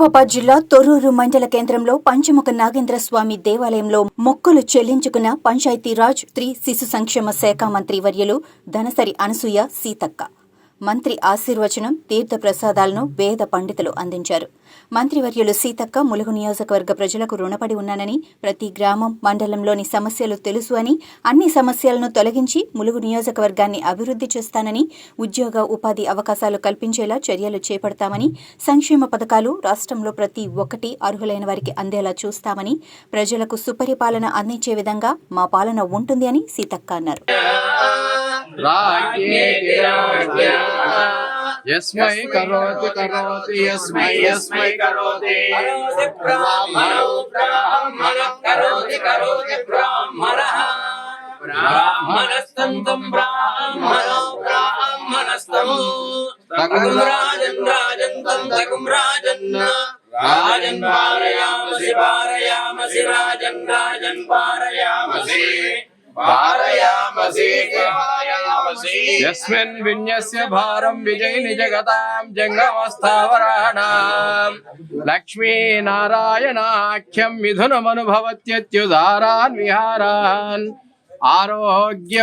నిజామాబాద్ జిల్లా తొర్రూరు మండల కేంద్రంలో పంచముఖ నాగేంద్ర స్వామి దేవాలయంలో మొక్కులు చెల్లించుకున్న పంచాయతీరాజ్ స్త్రీ శిశు సంక్షేమ శాఖ మంత్రి వర్యులు ధనసరి అనసూయ సీతక్క. మంత్రి ఆశీర్వచనం తీర్థ ప్రసాదాలను వేద పండితులు అందించారు. మంత్రివర్యులు సీతక్క ములుగు నియోజకవర్గ ప్రజలకు రుణపడి ఉన్నానని, ప్రతి గ్రామం మండలంలోని సమస్యలు తెలుసు అని, అన్ని సమస్యలను తొలగించి ములుగు నియోజకవర్గాన్ని అభివృద్ధి చేస్తానని, ఉద్యోగ ఉపాధి అవకాశాలు కల్పించేలా చర్యలు చేపడతామని, సంక్షేమ పథకాలు రాష్ట్రంలో ప్రతి ఒక్కటి అర్హులైన వారికి అందేలా చూస్తామని, ప్రజలకు సుపరిపాలన అందించే విధంగా మా పాలన ఉంటుంది అని సీతక్క అన్నారు. यस्मै करोति करोति यस्मै यस्मै करोति ब्राह्मणो ब्राह्मणः करोति करोति ब्राह्मणः ब्राह्मणस्तंतं ब्राह्मणो ब्राह्मणस्तं तकुं राजन् राजन् तं तकुं राजन् राजन् पारयामसि पारयामसि राजन् राजन् पारयामसि यस्मिन् विन्यस्य भारं विजयिनि जगतां जङ्गमस्थावराणां लक्ष्मीनारायणाख्यं मिथुनमनुभवत्यत्युदारान् विहारान् आरोग्य